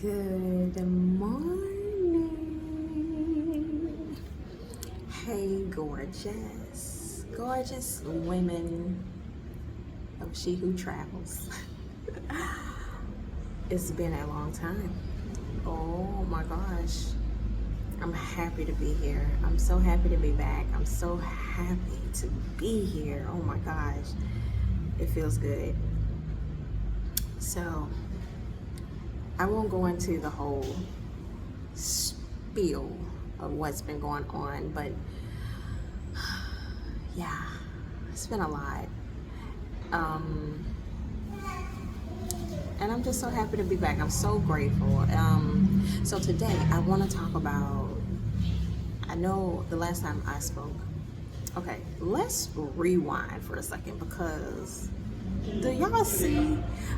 Good morning. Hey, gorgeous women of She Who Travels. It's been a long time. Oh my gosh. I'm happy to be here. I'm so happy to be back. I'm so happy to be here. Oh my gosh. It feels good. So, I won't go into the whole spiel of what's been going on, but yeah, it's been a lot. And I'm just so happy to be back. I'm so grateful. So today I want to talk about, I know the last time I spoke, okay, let's rewind for a second because do y'all see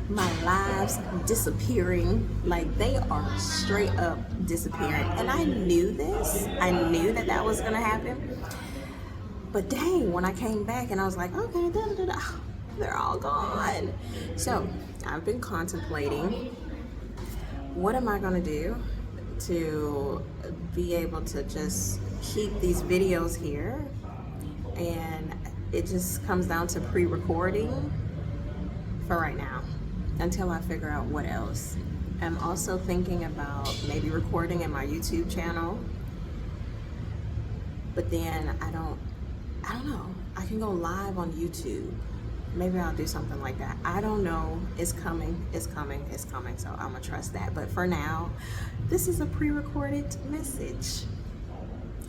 my lives disappearing? Like they are straight up disappearing. And I knew this. I knew that that was gonna happen. But dang, when I came back and I was like, okay, they're all gone. So I've been contemplating, what am I gonna do to be able to just keep these videos here? And it just comes down to pre-recording for right now until I figure out what else. I'm also thinking about maybe recording in my YouTube channel, but then I don't know. I can go live on YouTube. Maybe I'll do something like that. I don't know. It's coming. So I'm gonna trust that. But for now, this is a pre-recorded message,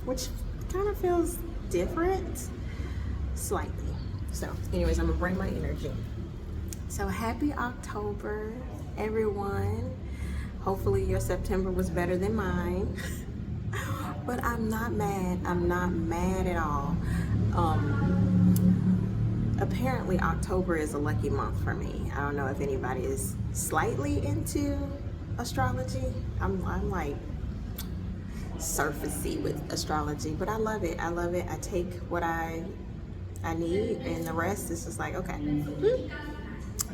which kind of feels different, slightly. So anyways, I'm gonna bring my energy. So happy October, everyone. Hopefully your September was better than mine. But I'm not mad. I'm not mad at all. Apparently October is a lucky month for me. I don't know if anybody is slightly into astrology. I'm like surfacey with astrology, but I love it. I take what I need, and the rest is just like, okay.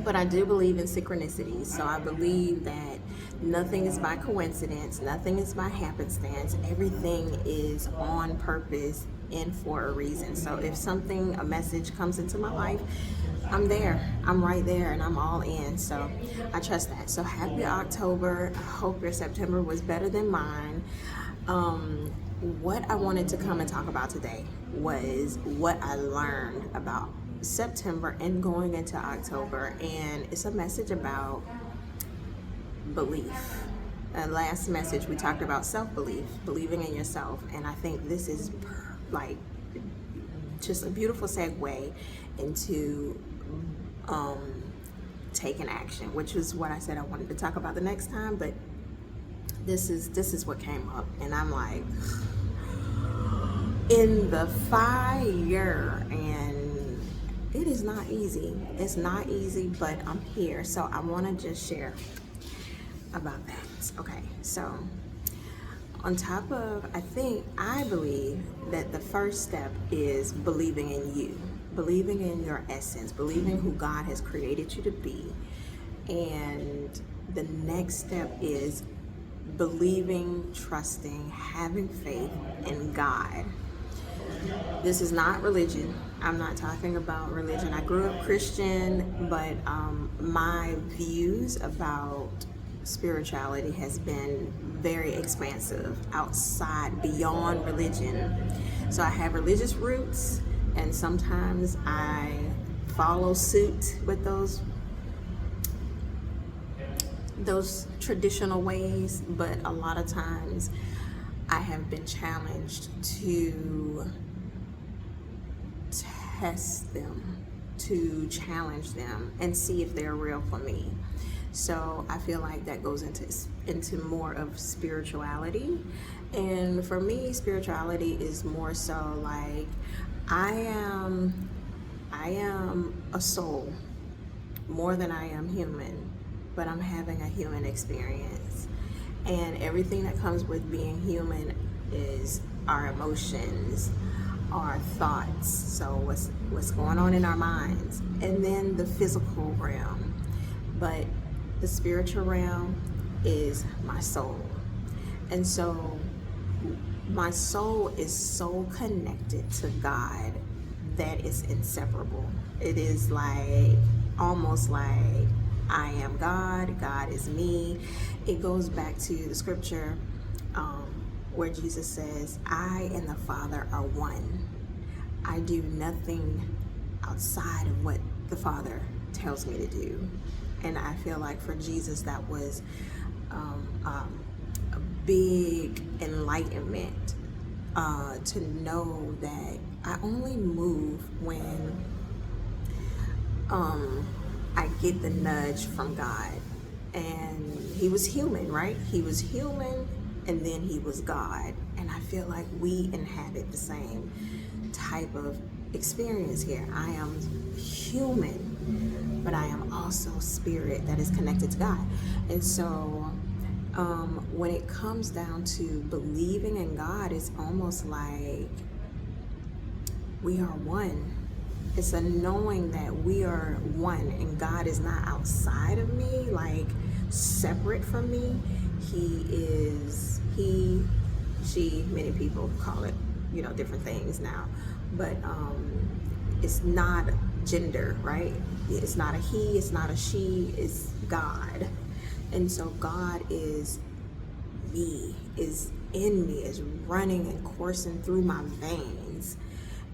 But I do believe in synchronicities. So I believe that nothing is by coincidence, nothing is by happenstance. Everything is on purpose and for a reason. So if a message comes into my life, I'm there. I'm right there and I'm all in. So I trust that. So happy October. I hope your September was better than mine. What I wanted to come and talk about today was what I learned about September and going into October, and it's a message about belief. Last message we talked about self-belief, believing in yourself, and I think this is like just a beautiful segue into taking action, which is what I said I wanted to talk about the next time, but this is what came up, and I'm like in the fire, and it is not easy. It's not easy, but I'm here. So I want to just share about that. Okay, so on top of, I believe that the first step is believing in you, believing in your essence, believing who God has created you to be. And the next step is believing, trusting, having faith in God. This is not religion. I'm not talking about religion. I grew up Christian, but my views about spirituality has been very expansive, outside, beyond religion. So I have religious roots, and sometimes I follow suit with those traditional ways, but a lot of times I have been challenged to test them, to challenge them and see if they're real for me. So I feel like that goes into more of spirituality. And for me, spirituality is more so like I am a soul more than I am human, but I'm having a human experience. And everything that comes with being human is our emotions, our thoughts, so what's going on in our minds, and then the physical realm. But the spiritual realm is my soul. And so my soul is so connected to God that it's inseparable. It is like almost like I am God, God is me. It goes back to the scripture where Jesus says, I and the Father are one. I do nothing outside of what the Father tells me to do. And I feel like for Jesus, that was a big enlightenment to know that I only move when I get the nudge from God. And he was human, right? He was human, and then he was God. And I feel like we inhabit the same type of experience here. I am human, but I am also spirit that is connected to God. And so when it comes down to believing in God, it's almost like we are one. It's a knowing that we are one and God is not outside of me, like separate from me. She, many people call it, different things now, but it's not gender, right? It's not a he, it's not a she, it's God. And so God is me, is in me, is running and coursing through my veins.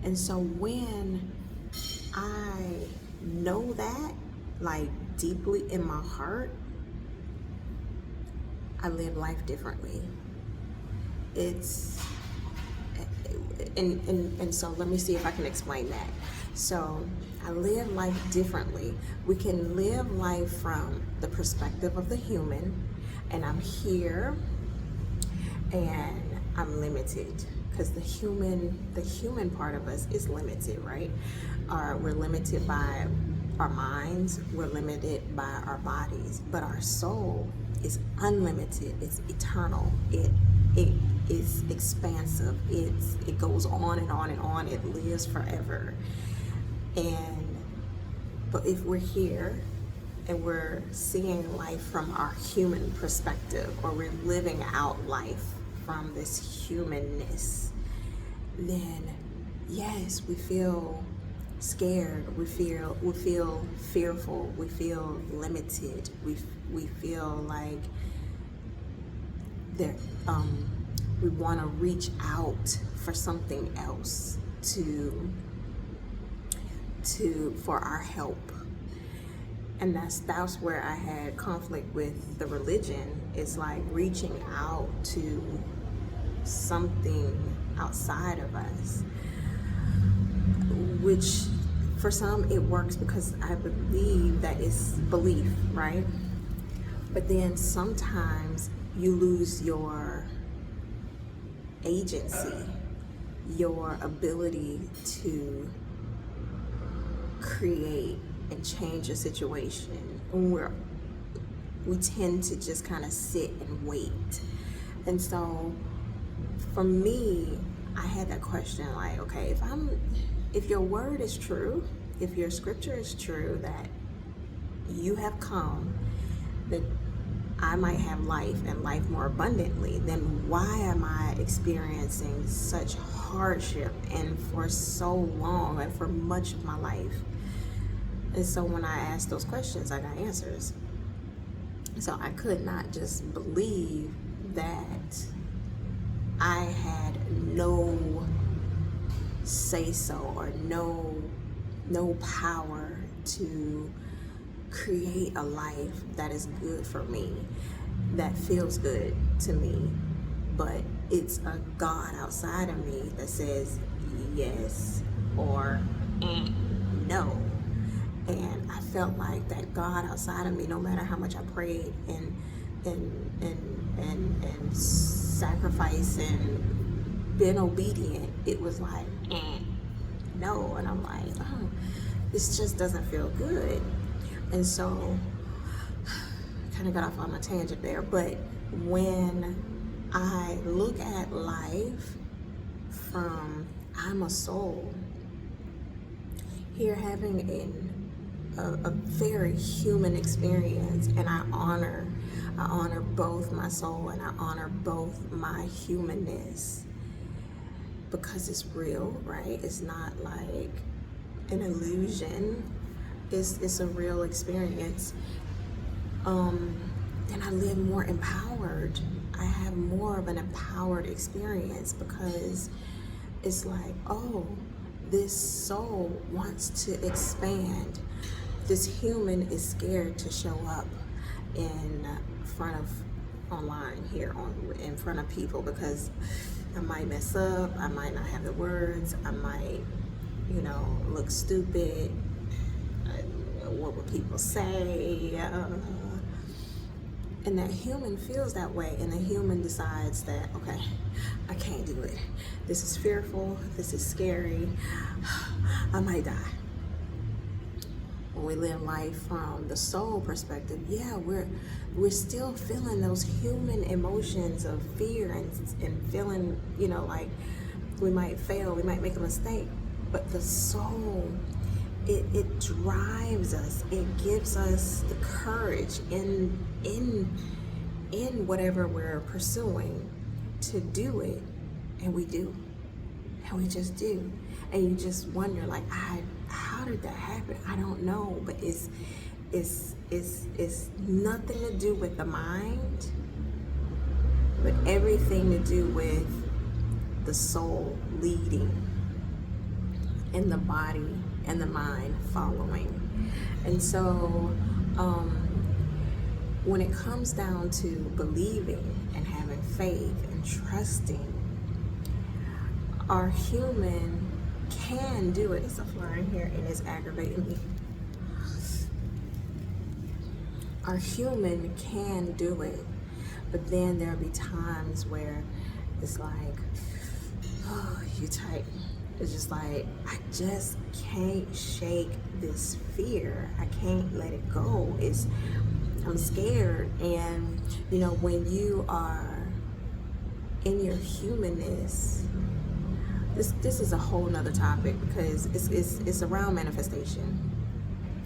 And so when I know that, like deeply in my heart, I live life differently. It's and so let me see if I can explain that. So I live life differently. We can live life from the perspective of the human, and I'm here and I'm limited, because the human part of us is limited, right? We're limited by our minds, we're limited by our bodies, but our soul is unlimited. It's eternal. It is expansive. It goes on and on and on. It lives forever. But if we're here and we're seeing life from our human perspective, or we're living out life from this humanness, then yes, we feel scared, we feel fearful, we feel limited, we feel like that we want to reach out for something else for our help. And that's where I had conflict with the religion. It's like reaching out to something outside of us, which for some it works because I believe that it's belief, right? But then sometimes you lose your agency, your ability to create and change a situation. And we tend to just kind of sit and wait. And so for me, I had that question, like, okay, if your word is true, if your scripture is true, that you have come that I might have life and life more abundantly, then why am I experiencing such hardship and for so long and for much of my life? And so when I asked those questions, I got answers. So I could not just believe that I had no say-so or no power to create a life that is good for me, that feels good to me, but it's a God outside of me that says yes or no. And I felt like that God outside of me, no matter how much I prayed and sacrificed and been obedient, it was like no. And I'm like, oh, this just doesn't feel good. And so kind of got off on a tangent there, but when I look at life from I'm a soul, here having a very human experience, and I honor I honor both my soul and I honor both my humanness, because it's real, right? It's not like an illusion. It's a real experience. And I live more empowered. I have more of an empowered experience, because it's like, oh, this soul wants to expand. This human is scared to show up in front of online here in front of people, because I might mess up, I might not have the words, I might, look stupid. What would people say? And that human feels that way, and the human decides that, okay, I can't do it. This is fearful, this is scary, I might die. When we live life from the soul perspective, yeah, we're still feeling those human emotions of fear and feeling, like we might fail, we might make a mistake, but the soul, it drives us. It gives us the courage in whatever we're pursuing to do it, and we do, and we just do, and you just wonder, like, how did that happen? I don't know, but it's nothing to do with the mind, but everything to do with the soul leading and the body and the mind following. And so when it comes down to believing and having faith and trusting, our human can do it. It's a fly in here and it's aggravating me. Our human can do it, but then there'll be times where it's like, oh, you tight. It's just like, I just can't shake this fear. I can't let it go. I'm scared. And when you are in your humanness, this is a whole nother topic, because it's around manifestation.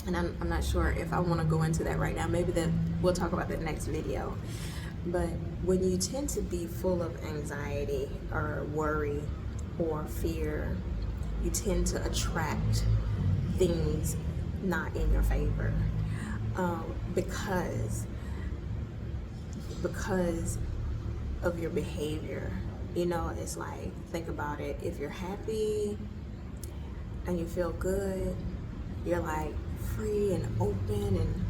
And I'm not sure if I want to go into that right now. Maybe we'll talk about that next video. But when you tend to be full of anxiety or worry or fear, you tend to attract things not in your favor, because of your behavior. It's like, think about it. If you're happy and you feel good, you're like free and open, and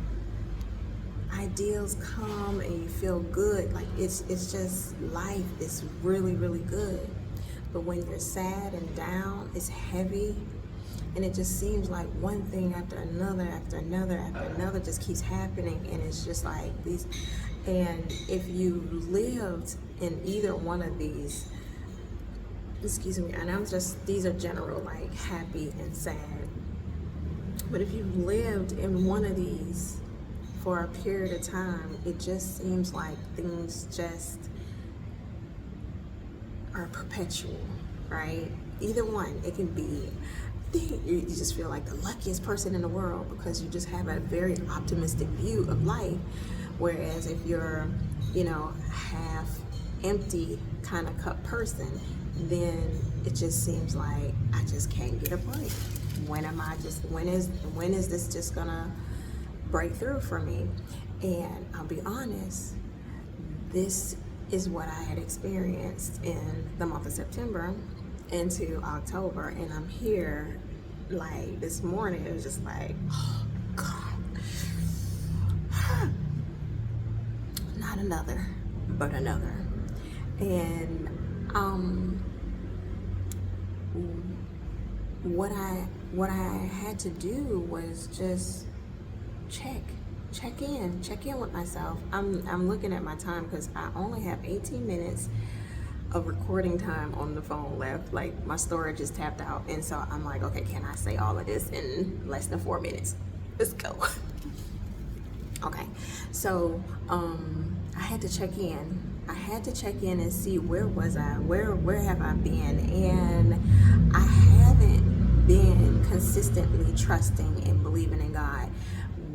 ideals come and you feel good. Like it's just, life is really, really good. But when you're sad and down, it's heavy, and it just seems like one thing after another after another after another just keeps happening, and it's just like these. And if you lived in either one of these, excuse me, and these are general, like happy and sad, but if you lived in one of these for a period of time, it just seems like things just are perpetual, right? Either one. It can be, you just feel like the luckiest person in the world because you just have a very optimistic view of life. Whereas if you're, half empty kind of cup person, then it just seems like I just can't get a break. When is this just gonna break through for me? And I'll be honest, this is what I had experienced in the month of September into October, and I'm here, like this morning, it was just like, oh God, not another, but another. And what I had to do was just check in with myself. I'm looking at my time because I only have 18 minutes of recording time on the phone left. Like, my storage is tapped out, and so I'm like, okay, can I say all of this in less than 4 minutes? Let's go. Okay, so I had to check in. And see, where was I? Where have I been? And I haven't been consistently trusting and believing in God.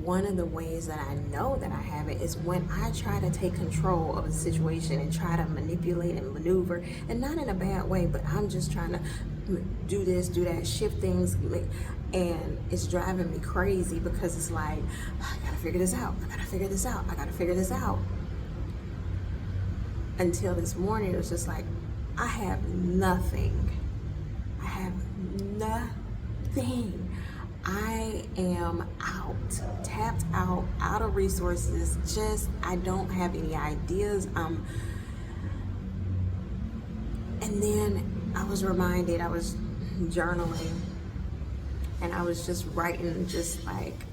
one of the ways that I know that I have it is when I try to take control of a situation and try to manipulate and maneuver, and not in a bad way, but I'm just trying to do this, do that, shift things, and it's driving me crazy because it's like, I gotta figure this out, I gotta figure this out, I gotta figure this out. Until this morning, it was just like, I have nothing. I have nothing. I am out, tapped out, out of resources. Just, I don't have any ideas. And then I was reminded, I was journaling, and I was just writing, just like,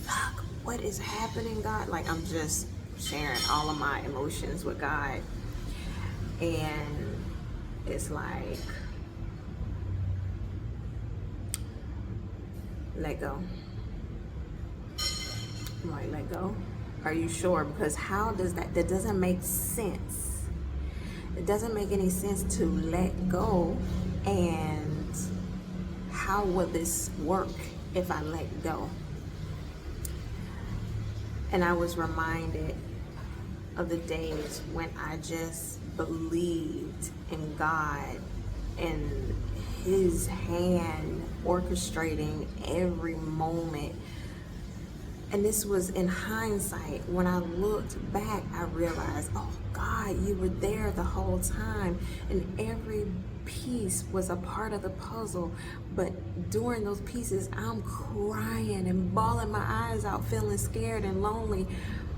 fuck, what is happening, God? Like, I'm just sharing all of my emotions with God. And it's like, let go. I'm like, let go? Are you sure? Because how does that doesn't make sense. It doesn't make any sense to let go. And how will this work if I let go? And I was reminded of the days when I just believed in God and His hand orchestrating every moment. And this was in hindsight. When I looked back, I realized, oh God, you were there the whole time, and every piece was a part of the puzzle. But during those pieces, I'm crying and bawling my eyes out, feeling scared and lonely.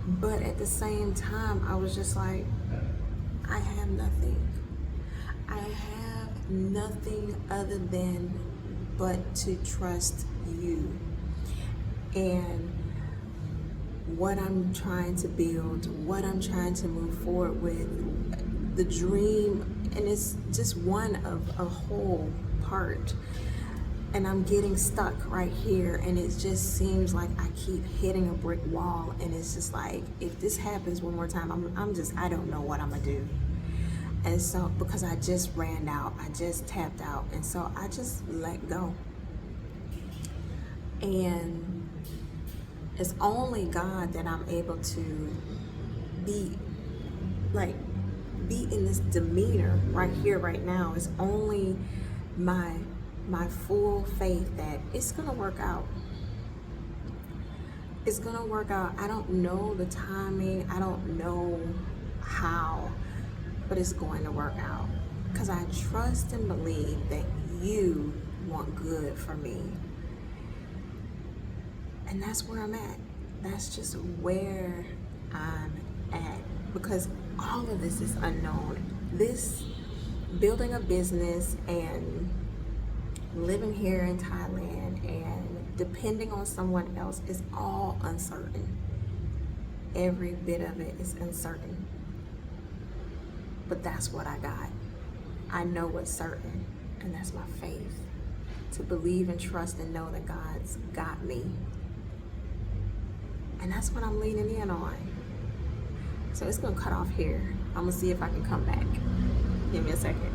But at the same time, I was just like, I have nothing. I have nothing other than but to trust you. And what I'm trying to build, what I'm trying to move forward with, the dream, and it's just one of a whole part. And I'm getting stuck right here, and it just seems like I keep hitting a brick wall, and it's just like, if this happens one more time, I don't know what I'm gonna do. And so, because I just ran out, I just tapped out, and so I just let go. And it's only God that I'm able to be in this demeanor right here, right now. It's only my full faith that it's gonna work out. It's gonna work out. I don't know the timing, I don't know how, but it's going to work out. Because I trust and believe that you want good for me. And that's where I'm at. That's just where I'm at. Because all of this is unknown. This building a business and living here in Thailand and depending on someone else is all uncertain. Every bit of it is uncertain. But that's what I got. I know what's certain, and that's my faith. To believe and trust and know that God's got me. And that's what I'm leaning in on. So it's gonna cut off here. I'm gonna see if I can come back. Give me a second.